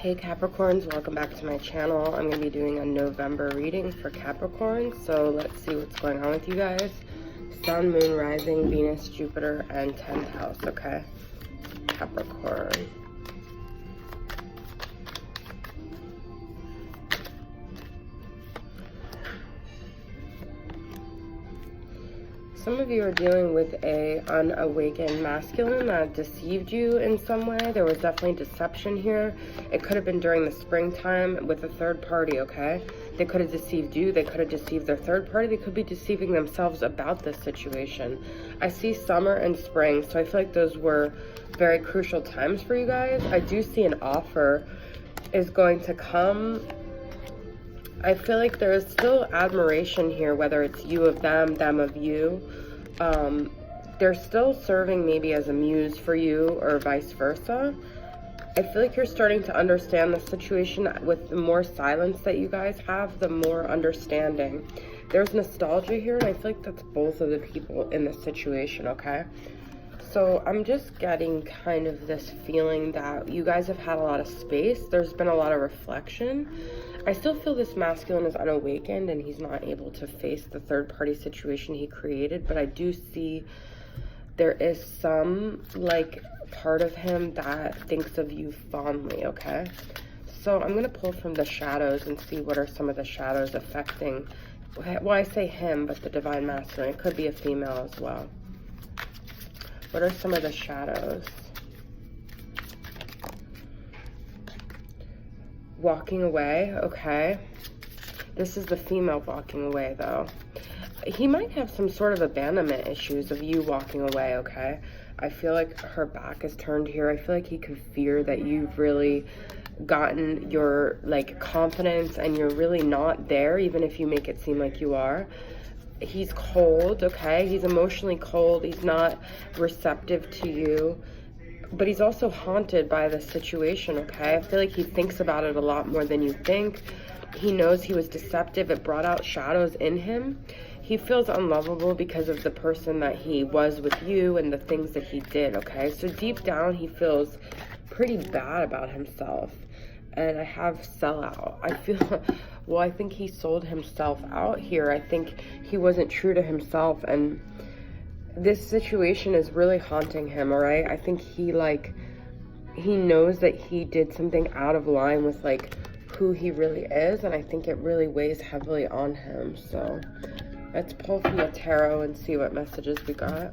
Hey Capricorns, welcome back to my channel. I'm going to be doing a November reading for Capricorn, so let's see what's going on with you guys. Sun, Moon, Rising, Venus, Jupiter, and 10th house, okay? Capricorn. Some of you are dealing with a unawakened masculine that deceived you in some way. There was definitely deception here. It could have been during the springtime with a third party, okay? They could have deceived you. They could have deceived their third party. They could be deceiving themselves about this situation. I see summer and spring, so I feel like those were very crucial times for you guys. I do see an offer is going to come. I feel like there is still admiration here, whether it's you of them, them of you. They're still serving maybe as a muse for you or vice versa. I feel like you're starting to understand the situation with the more silence that you guys have, the more understanding. There's nostalgia here, and I feel like that's both of the people in the situation, okay? So I'm just getting kind of this feeling that you guys have had a lot of space. There's been a lot of reflection. I still feel this masculine is unawakened and he's not able to face the third party situation he created, but I do see there is some like part of him that thinks of you fondly, okay? So I'm going to pull from the shadows and see what are some of the shadows affecting, well, I say him, but the divine masculine. It could be a female as well. What are some of the shadows? Walking away, okay. This is the female walking away, though. He might have some sort of abandonment issues of you walking away, okay? I feel like her back is turned here. I feel like he could fear that you've really gotten your, like, confidence and you're really not there, even if you make it seem like you are. He's cold, okay? He's emotionally cold. He's not receptive to you. But he's also haunted by the situation, okay? I feel like he thinks about it a lot more than you think. He knows he was deceptive. It brought out shadows in him. He feels unlovable because of the person that he was with you and the things that he did, okay? So deep down, he feels pretty bad about himself. And I have sellout. I feel, well, I think he sold himself out here. I think he wasn't true to himself, and this situation is really haunting him, all right? I think he knows that he did something out of line with like who he really is, and I think it really weighs heavily on him. So let's pull from the tarot and see what messages we got.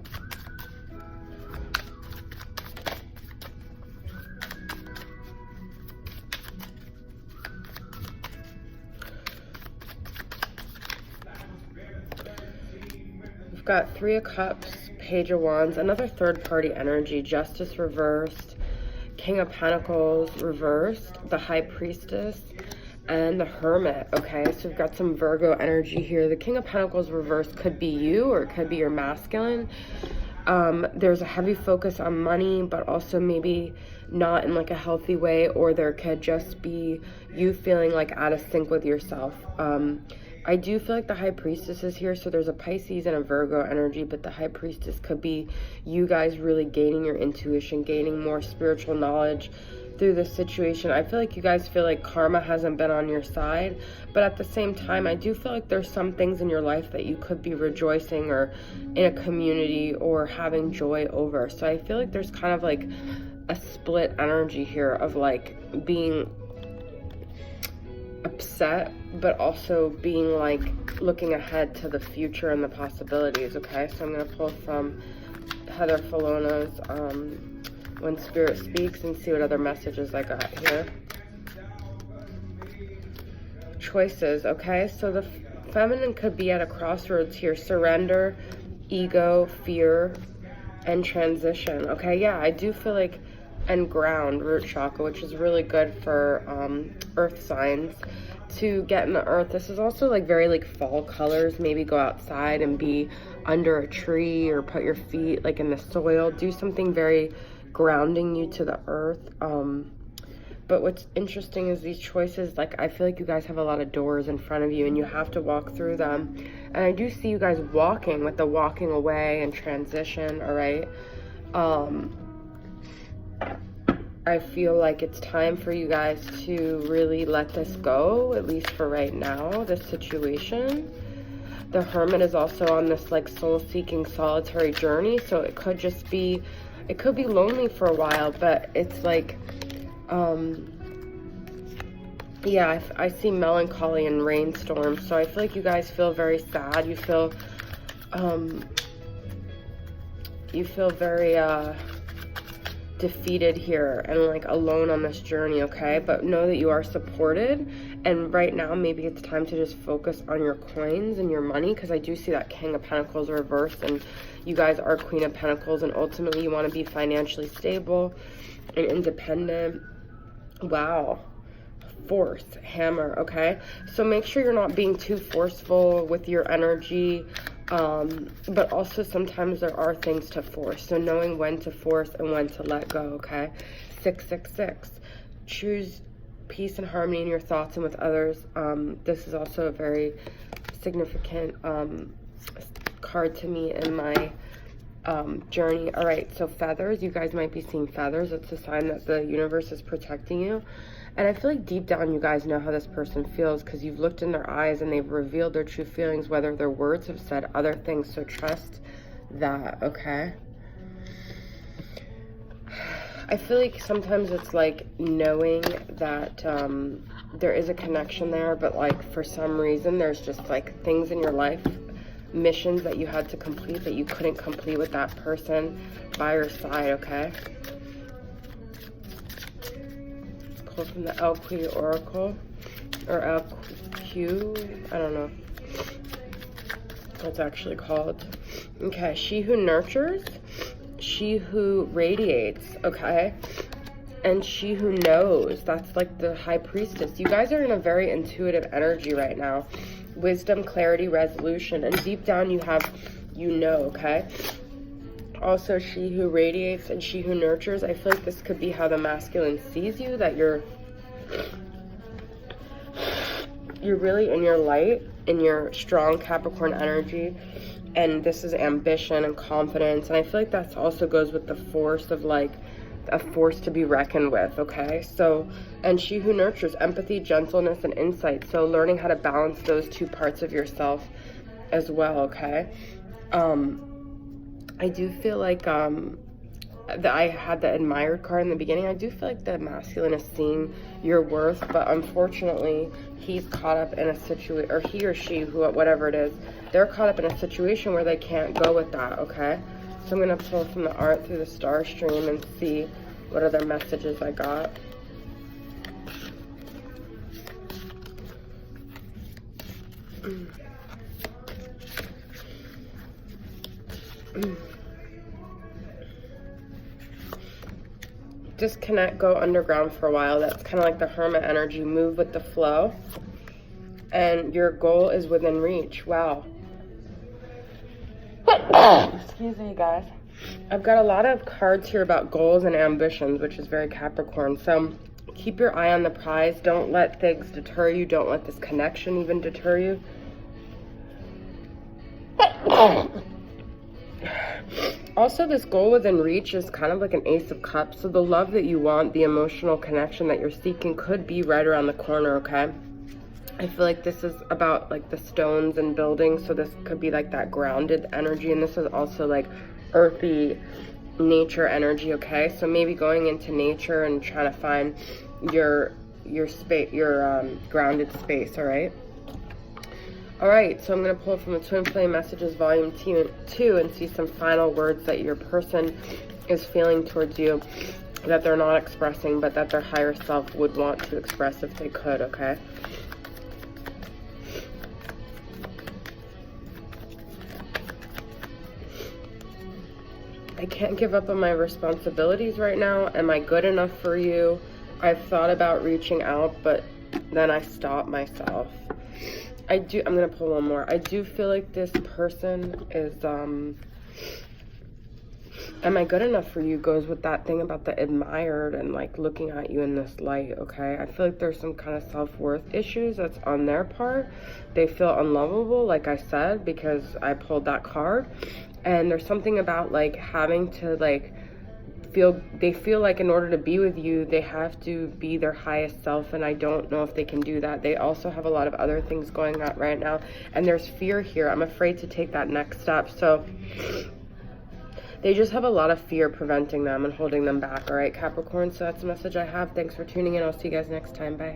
We've got Three of Cups, Page of Wands, another third party energy, Justice reversed, King of Pentacles reversed, the High Priestess, and the Hermit, okay? So we've got some Virgo energy here. The King of Pentacles reversed could be you or it could be your masculine. There's a heavy focus on money, but also maybe not in like a healthy way, or there could just be you feeling like out of sync with yourself. I do feel like the High Priestess is here, so there's a Pisces and a Virgo energy, but the High Priestess could be you guys really gaining your intuition, gaining more spiritual knowledge through this situation. I feel like you guys feel like karma hasn't been on your side, but at the same time, I do feel like there's some things in your life that you could be rejoicing or in a community or having joy over. So I feel like there's kind of like a split energy here of like being upset, but also being like looking ahead to the future and the possibilities, okay? So I'm going to pull from Heather Filona's When Spirit Speaks and see what other messages I got here. Choices, okay? So the feminine could be at a crossroads here. Surrender, ego, fear, and transition, okay? Yeah, I do feel like, and ground, root chakra, which is really good for earth signs to get in the earth. This is also like very like fall colors. Maybe go outside and be under a tree or put your feet like in the soil. Do something very grounding you to the earth. But what's interesting is these choices, like I feel like you guys have a lot of doors in front of you and you have to walk through them. And I do see you guys walking with the walking away and transition, all right? I feel like it's time for you guys to really let this go, at least for right now, this situation. The Hermit is also on this like soul-seeking solitary journey, so it could just be, it could be lonely for a while, but it's like, yeah, I see melancholy and rainstorms, so I feel like you guys feel very sad. You feel very, defeated here and like alone on this journey, okay? But know that you are supported, and right now maybe it's time to just focus on your coins and your money, because I do see that King of Pentacles reversed, and you guys are Queen of Pentacles, and ultimately you want to be financially stable and independent. Wow. Force, Hammer, okay? So make sure you're not being too forceful with your energy, but also sometimes there are things to force, so knowing when to force and when to let go, okay? 666, choose peace and harmony in your thoughts and with others. This is also a very significant card to me in my journey. All right, so feathers, you guys might be seeing feathers. It's a sign that the universe is protecting you. And I feel like deep down you guys know how this person feels, because you've looked in their eyes and they've revealed their true feelings, whether their words have said other things. So trust that, okay? I feel like sometimes it's like knowing that there is a connection there, but like for some reason there's just like things in your life, missions that you had to complete that you couldn't complete with that person by your side, okay? From the LQ Oracle, or LQ, I don't know what it's actually called. Okay, she who nurtures, she who radiates, okay, and she who knows. That's like the High Priestess. You guys are in a very intuitive energy right now. Wisdom, clarity, resolution, and deep down you have, you know, okay? Also, she who radiates and she who nurtures. I feel like this could be how the masculine sees you, that you're really in your light, in your strong Capricorn energy, and this is ambition and confidence. And I feel like that also goes with the force of like a force to be reckoned with, okay? So, and she who nurtures, empathy, gentleness, and insight. So learning how to balance those two parts of yourself as well, okay? I do feel like that I had the admired card in the beginning. I do feel like the masculine is seeing your worth, but unfortunately he's caught up in a situation, or he or she, whatever it is, they're caught up in a situation where they can't go with that, okay? So I'm going to pull from the art through the star stream and see what other messages I got. Disconnect, go underground for a while. That's kind of like the Hermit energy. Move with the flow. And your goal is within reach. Wow. Excuse me, guys. I've got a lot of cards here about goals and ambitions, which is very Capricorn. So keep your eye on the prize. Don't let things deter you. Don't let this connection even deter you. Also, this goal within reach is kind of like an Ace of Cups. So the love that you want, the emotional connection that you're seeking could be right around the corner, okay? I feel like this is about like the stones and buildings. So this could be like that grounded energy. And this is also like earthy nature energy, okay? So maybe going into nature and trying to find your space, your grounded space, all right? All right, so I'm going to pull from the Twin Flame Messages Volume 2 and see some final words that your person is feeling towards you that they're not expressing, but that their higher self would want to express if they could, okay? I can't give up on my responsibilities right now. Am I good enough for you? I've thought about reaching out, but then I stop myself. I'm going to pull one more. I do feel like this person is, am I good enough for you goes with that thing about the admired and like looking at you in this light, okay? I feel like there's some kind of self-worth issues that's on their part. They feel unlovable, like I said, because I pulled that card. And there's something about like having to like feel like in order to be with you, they have to be their highest self, and I don't know if they can do that. They also have a lot of other things going on right now, and there's fear here. I'm afraid to take that next step. So they just have a lot of fear preventing them and holding them back. All right, Capricorn, so that's the message I have. Thanks for tuning in. I'll see you guys next time. Bye.